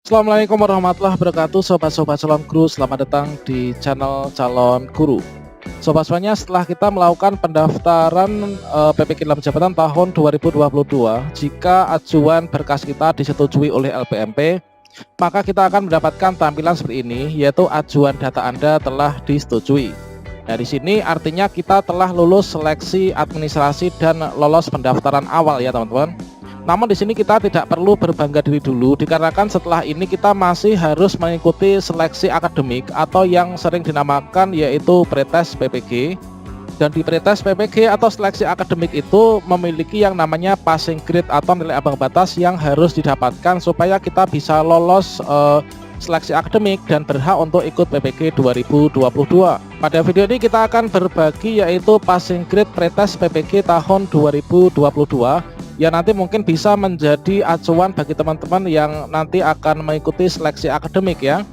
Assalamualaikum warahmatullahi wabarakatuh, sobat-sobat calon guru. Selamat datang di channel calon guru. Sobat-sobatnya, setelah kita melakukan pendaftaran PPK dalam jabatan tahun 2022, jika ajuan berkas kita disetujui oleh LPMP, maka kita akan mendapatkan tampilan seperti ini, yaitu ajuan data Anda telah disetujui. Nah, di sini artinya kita telah lulus seleksi administrasi dan lolos pendaftaran awal ya teman-teman. Namun di sini kita tidak perlu berbangga diri dulu, dikarenakan setelah ini kita masih harus mengikuti seleksi akademik atau yang sering dinamakan yaitu pretest PPG. Dan di pretest PPG atau seleksi akademik itu memiliki yang namanya passing grade atau nilai ambang batas yang harus didapatkan supaya kita bisa lolos seleksi akademik dan berhak untuk ikut PPG 2022. Pada video ini kita akan berbagi yaitu passing grade pretest PPG tahun 2022 yang nanti mungkin bisa menjadi acuan bagi teman-teman yang nanti akan mengikuti seleksi akademik ya.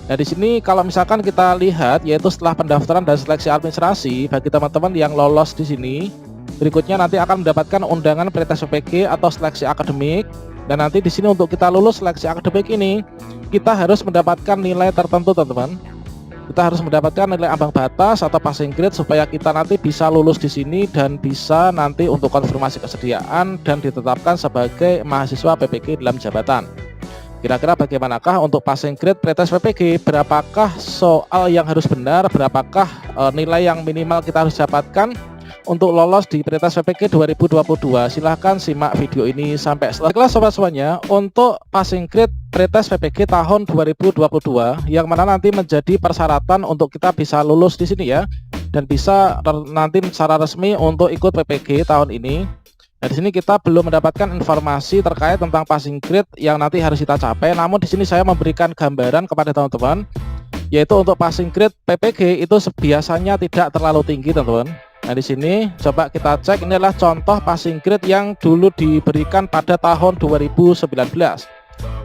Nah, di sini kalau misalkan kita lihat yaitu setelah pendaftaran dan seleksi administrasi, bagi teman-teman yang lolos di sini, berikutnya nanti akan mendapatkan undangan pretest PPG atau seleksi akademik. Dan nanti di sini untuk kita lulus seleksi akademik ini, kita harus mendapatkan nilai tertentu teman-teman. Kita harus mendapatkan nilai ambang batas atau passing grade supaya kita nanti bisa lulus di sini dan bisa nanti untuk konfirmasi kesediaan dan ditetapkan sebagai mahasiswa PPG dalam jabatan. Kira-kira bagaimanakah untuk passing grade pretest PPG? Berapakah soal yang harus benar? Berapakah nilai yang minimal kita harus dapatkan untuk lolos di pretest PPG 2022? Silahkan simak video ini sampai selesai. Baiklah sobat semuanya, untuk passing grade pretest PPG tahun 2022 yang mana nanti menjadi persyaratan untuk kita bisa lulus di sini ya, dan bisa nanti secara resmi untuk ikut PPG tahun ini. Nah, di sini kita belum mendapatkan informasi terkait tentang passing grade yang nanti harus kita capai. Namun di sini saya memberikan gambaran kepada teman-teman, yaitu untuk passing grade PPG itu biasanya tidak terlalu tinggi teman-teman. Nah, di sini coba kita cek, ini adalah contoh passing grade yang dulu diberikan pada tahun 2019.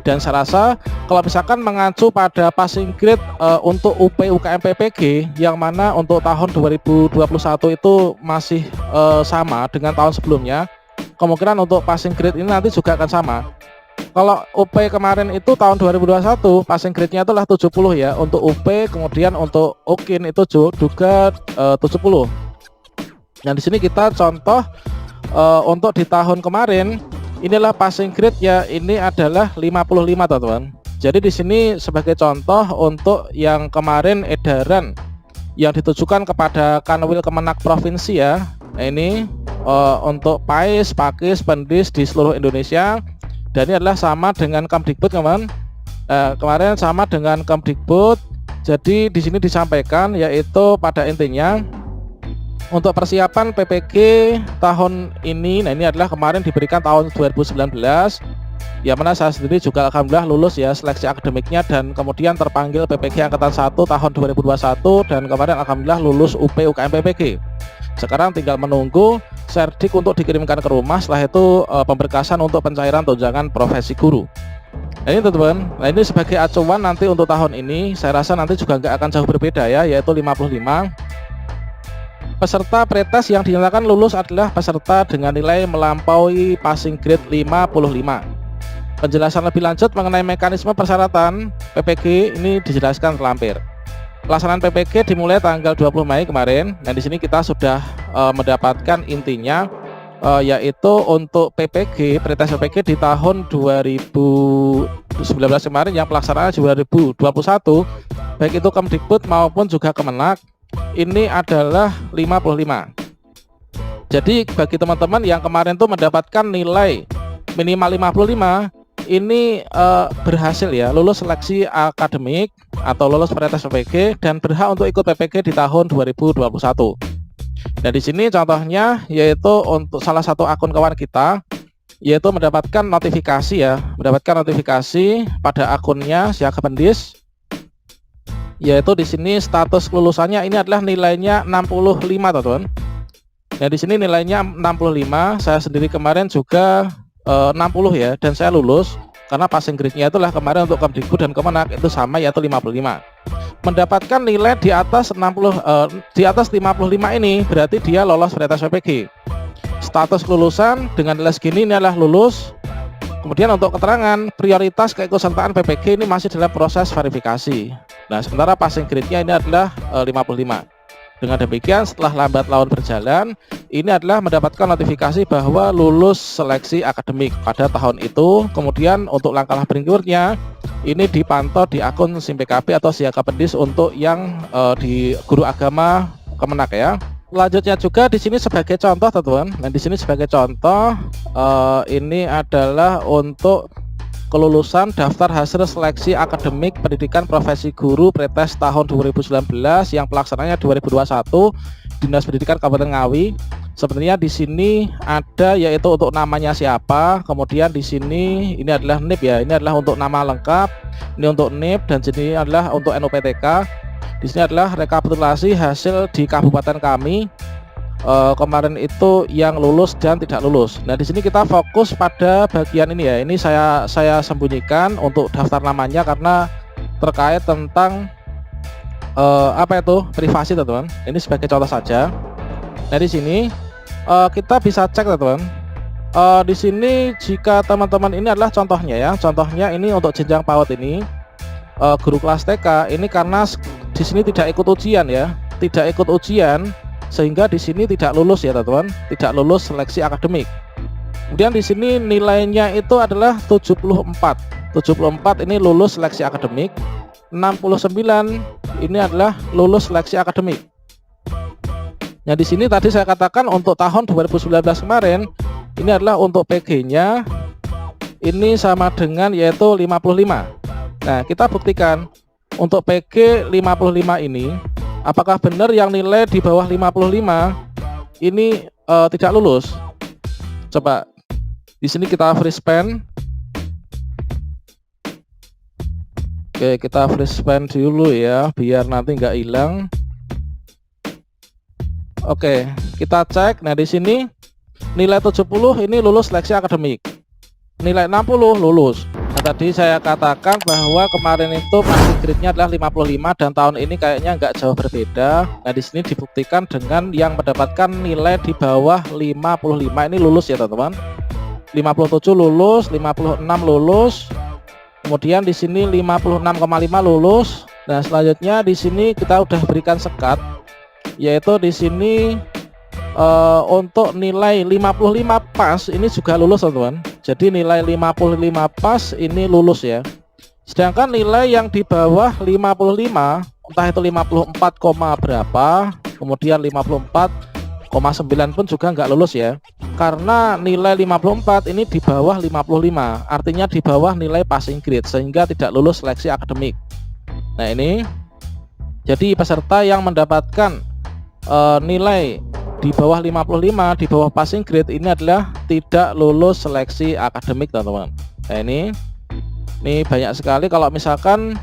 Dan saya rasa kalau misalkan mengacu pada passing grade untuk UP UKM PPG yang mana untuk tahun 2021 itu masih sama dengan tahun sebelumnya, kemungkinan untuk passing grade ini nanti juga akan sama. Kalau UP kemarin itu tahun 2021 passing grade-nya itulah 70 ya untuk UP, kemudian untuk UKIN itu juga 70. Nah, di sini kita contoh untuk di tahun kemarin inilah passing grade ya, ini adalah 55 teman-teman. Jadi di sini sebagai contoh untuk yang kemarin edaran yang ditujukan kepada Kanwil Kemenak provinsi ya. Nah, ini untuk PAIS, PAKIS, PENDIS di seluruh Indonesia. Dan ini adalah sama dengan Kemdikbud teman. Kemarin sama dengan Kemdikbud. Jadi di sini disampaikan yaitu pada intinya untuk persiapan PPG tahun ini, nah ini adalah kemarin diberikan tahun 2019, yang mana saya sendiri juga alhamdulillah lulus ya seleksi akademiknya dan kemudian terpanggil PPG Angkatan 1 tahun 2021 dan kemarin alhamdulillah lulus UP UKM PPG. Sekarang tinggal menunggu serdik untuk dikirimkan ke rumah, setelah itu pemberkasan untuk pencairan tunjangan profesi guru. Nah, ini teman-teman, nah ini sebagai acuan nanti untuk tahun ini, saya rasa nanti juga nggak akan jauh berbeda ya, yaitu 55. Peserta pretest yang dinyatakan lulus adalah peserta dengan nilai melampaui passing grade 55. Penjelasan lebih lanjut mengenai mekanisme persyaratan PPG ini dijelaskan terlampir. Pelaksanaan PPG dimulai tanggal 20 Mei kemarin. Dan di sini kita sudah mendapatkan intinya yaitu untuk PPG pretest PPG di tahun 2019 kemarin yang pelaksanaan 2021 baik itu Kemdikbud maupun juga Kemenak ini adalah 55. Jadi bagi teman-teman yang kemarin tuh mendapatkan nilai minimal 55 ini berhasil ya lulus seleksi akademik atau lulus pretest PPG dan berhak untuk ikut PPG di tahun 2021. Nah, di sini contohnya yaitu untuk salah satu akun kawan kita yaitu mendapatkan notifikasi ya, mendapatkan notifikasi pada akunnya Siaga Pendis, yaitu di sini status kelulusannya ini adalah nilainya 65 teman-teman. Nah, di sini nilainya 65. Saya sendiri kemarin juga 60 ya, dan saya lulus karena passing grade-nya itulah kemarin untuk Kemdikbud dan Kemenak itu sama yaitu 55. Mendapatkan nilai di atas 55 ini berarti dia lolos pretest PPG. Status kelulusan dengan nilai segini ini adalah lulus. Kemudian untuk keterangan prioritas keikutsertaan PPG ini masih dalam proses verifikasi. Nah, sementara passing grade-nya ini adalah 55. Dengan demikian, setelah lambat laun berjalan, ini adalah mendapatkan notifikasi bahwa lulus seleksi akademik pada tahun itu. Kemudian untuk langkah berikutnya, ini dipantau di akun SIM PKB atau Siaga Pendis untuk yang di guru agama Kemenak ya. Selanjutnya juga di sini sebagai contoh teman-teman. Nah, di sini sebagai contoh ini adalah untuk kelulusan daftar hasil seleksi akademik pendidikan profesi guru pretest tahun 2019 yang pelaksananya 2021 Dinas Pendidikan Kabupaten Ngawi. Sebenarnya di sini ada yaitu untuk namanya siapa, kemudian di sini ini adalah NIP ya. Ini adalah untuk nama lengkap, ini untuk NIP, dan sini adalah untuk NUPTK. Di sini adalah rekapitulasi hasil di kabupaten kami kemarin itu yang lulus dan tidak lulus. Nah, di sini kita fokus pada bagian ini ya. Ini saya sembunyikan untuk daftar namanya karena terkait tentang apa itu privasi teman-teman. Ini sebagai contoh saja. Nah, di sini kita bisa cek teman-teman. Di sini jika teman-teman ini adalah contohnya ya. Contohnya ini untuk jenjang PAUD ini guru kelas TK ini karena di sini tidak ikut ujian ya, tidak ikut ujian sehingga di sini tidak lulus ya teman-teman, tidak lulus seleksi akademik. Kemudian di sini nilainya itu adalah 74 ini lulus seleksi akademik, 69 ini adalah lulus seleksi akademik. Nah, di sini tadi saya katakan untuk tahun 2019 kemarin ini adalah untuk PG-nya ini sama dengan yaitu 55. Nah, kita buktikan untuk PG 55 ini apakah benar yang nilai di bawah 55 ini tidak lulus. Coba di sini kita freeze span. Oke, kita freeze span dulu ya biar nanti nggak hilang. Oke, kita cek. Nah, di sini nilai 70 ini lulus seleksi akademik, nilai 60 lulus. Nah, tadi saya katakan bahwa kemarin itu passing grade-nya adalah 55 dan tahun ini kayaknya nggak jauh berbeda. Nah, di sini dibuktikan dengan yang mendapatkan nilai di bawah 55 ini lulus ya teman-teman. 57 lulus, 56 lulus. Kemudian di sini 56,5 lulus. Nah, selanjutnya di sini kita udah berikan sekat, yaitu di sini untuk nilai 55 pas ini juga lulus teman-teman. Jadi nilai 55 pas ini lulus ya. Sedangkan nilai yang di bawah 55 entah itu 54, berapa, kemudian 54,9 pun juga nggak lulus ya. Karena nilai 54 ini di bawah 55, artinya di bawah nilai passing grade sehingga tidak lulus seleksi akademik. Nah, ini jadi peserta yang mendapatkan nilai di bawah 55 di bawah passing grade ini adalah tidak lulus seleksi akademik teman-teman. Nah, ini banyak sekali. Kalau misalkan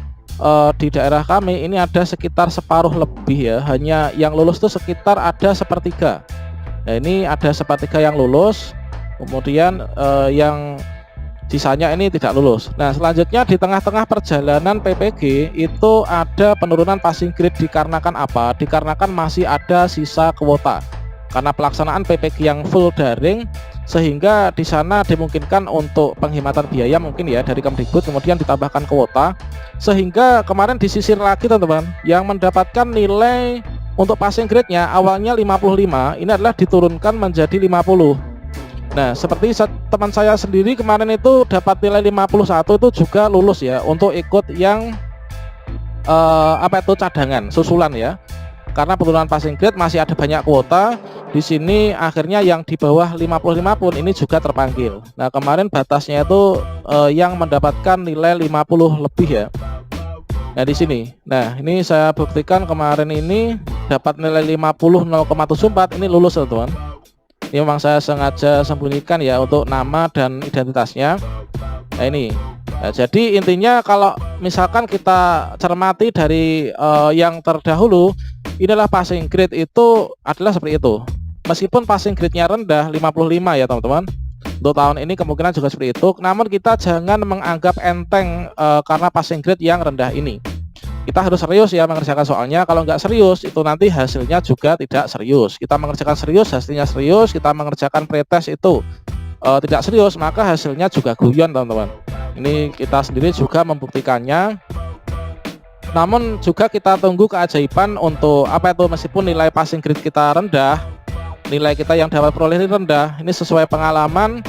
di daerah kami ini ada sekitar separuh lebih ya, hanya yang lulus itu sekitar ada sepertiga. Nah, ini ada sepertiga yang lulus, kemudian yang sisanya ini tidak lulus. Nah, selanjutnya di tengah-tengah perjalanan PPG itu ada penurunan passing grade dikarenakan apa? Dikarenakan masih ada sisa kuota. Karena pelaksanaan PPG yang full daring sehingga di sana dimungkinkan untuk penghematan biaya mungkin ya dari Kemdikbud, kemudian ditambahkan kuota sehingga kemarin disisir lagi teman-teman yang mendapatkan nilai untuk passing grade-nya awalnya 55 ini adalah diturunkan menjadi 50. Nah, seperti teman saya sendiri kemarin itu dapat nilai 51 itu juga lulus ya untuk ikut yang apa itu cadangan susulan ya. Karena penurunan passing grade masih ada banyak kuota. Di sini akhirnya yang di bawah 55 pun ini juga terpanggil. Nah, kemarin batasnya itu yang mendapatkan nilai 50 lebih ya. Nah, di sini. Nah, ini saya buktikan kemarin ini dapat nilai 50,074 ini lulus teman-teman. Ini memang saya sengaja sembunyikan ya untuk nama dan identitasnya. Nah, ini. Nah, jadi intinya kalau misalkan kita cermati dari yang terdahulu, inilah passing grade itu adalah seperti itu. Meskipun passing grade-nya rendah 55 ya teman-teman. Untuk tahun ini kemungkinan juga seperti itu. Namun kita jangan menganggap enteng karena passing grade yang rendah ini. Kita harus serius ya mengerjakan soalnya. Kalau nggak serius itu nanti hasilnya juga tidak serius. Kita mengerjakan serius, hasilnya serius. Kita mengerjakan pretest itu tidak serius, maka hasilnya juga guyon teman-teman. Ini kita sendiri juga membuktikannya. Namun juga kita tunggu keajaiban untuk apa itu, meskipun nilai passing grade kita rendah, nilai kita yang dapat peroleh ini rendah, ini sesuai pengalaman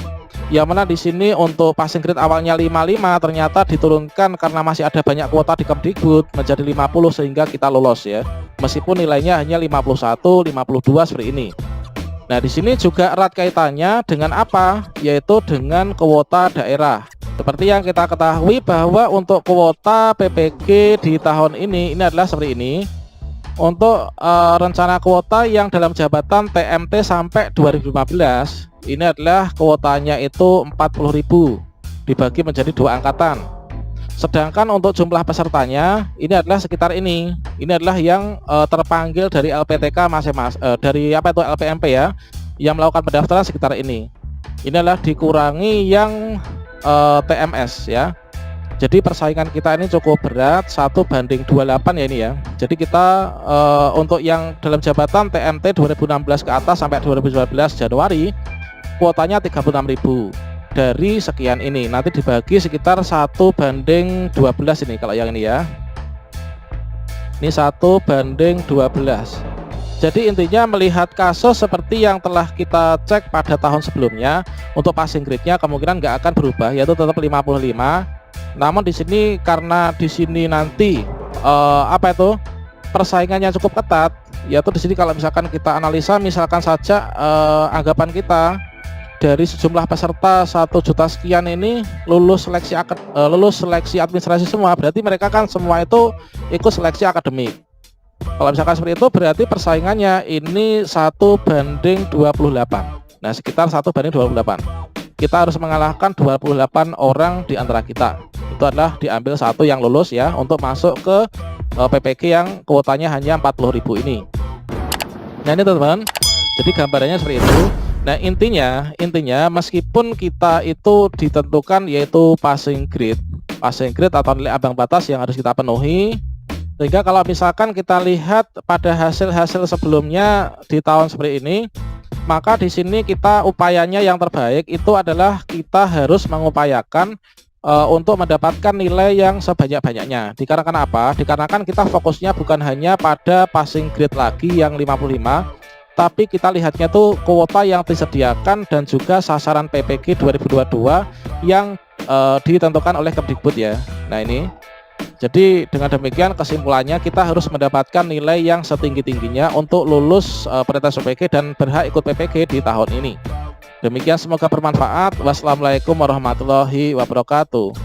yang mana di sini untuk passing grade awalnya 55 ternyata diturunkan karena masih ada banyak kuota di Kemdikbud menjadi 50 sehingga kita lolos ya. Meskipun nilainya hanya 51, 52 seperti ini. Nah, di sini juga erat kaitannya dengan apa? Yaitu dengan kuota daerah. Seperti yang kita ketahui bahwa untuk kuota PPG di tahun ini adalah seperti ini. Untuk rencana kuota yang dalam jabatan TMT sampai 2015 ini adalah kuotanya itu 40.000 dibagi menjadi 2 angkatan. Sedangkan untuk jumlah pesertanya ini adalah sekitar ini. Ini adalah yang terpanggil dari LPTK dari apa itu LPMP ya, yang melakukan pendaftaran sekitar ini. Ini adalah dikurangi yang TMS ya. Jadi persaingan kita ini cukup berat, 1:28 ya ini ya. Jadi kita untuk yang dalam jabatan TMT 2016 ke atas sampai 2019 Januari kuotanya 36.000 dari sekian ini. Nanti dibagi sekitar 1:12 ini kalau yang ini ya. Ini 1:12. Jadi intinya melihat kasus seperti yang telah kita cek pada tahun sebelumnya, untuk passing grade-nya kemungkinan nggak akan berubah, yaitu tetap 55. Namun di sini karena di sini nanti apa itu persaingannya cukup ketat, yaitu di sini kalau misalkan kita analisa, misalkan saja anggapan kita dari sejumlah peserta 1 juta sekian ini lulus seleksi administrasi semua, berarti mereka kan semua itu ikut seleksi akademik. Kalau misalkan seperti itu berarti persaingannya ini 1:28. Nah, sekitar 1:28. Kita harus mengalahkan 28 orang di antara kita. Itu adalah diambil 1 yang lulus ya untuk masuk ke PPG yang kuotanya hanya 40.000 ini. Nah, ini teman-teman. Jadi gambarannya seperti itu. Nah, intinya meskipun kita itu ditentukan yaitu passing grade atau nilai ambang batas yang harus kita penuhi. Sehingga kalau misalkan kita lihat pada hasil-hasil sebelumnya di tahun seperti ini, maka di sini kita upayanya yang terbaik itu adalah kita harus mengupayakan untuk mendapatkan nilai yang sebanyak-banyaknya. Dikarenakan apa? Dikarenakan kita fokusnya bukan hanya pada passing grade lagi yang 55, tapi kita lihatnya tuh kuota yang disediakan dan juga sasaran PPG 2022 yang ditentukan oleh Kemdikbud ya. Nah, ini. Jadi dengan demikian kesimpulannya kita harus mendapatkan nilai yang setinggi-tingginya untuk lulus pretest PPG dan berhak ikut PPG di tahun ini. Demikian, semoga bermanfaat. Wassalamualaikum warahmatullahi wabarakatuh.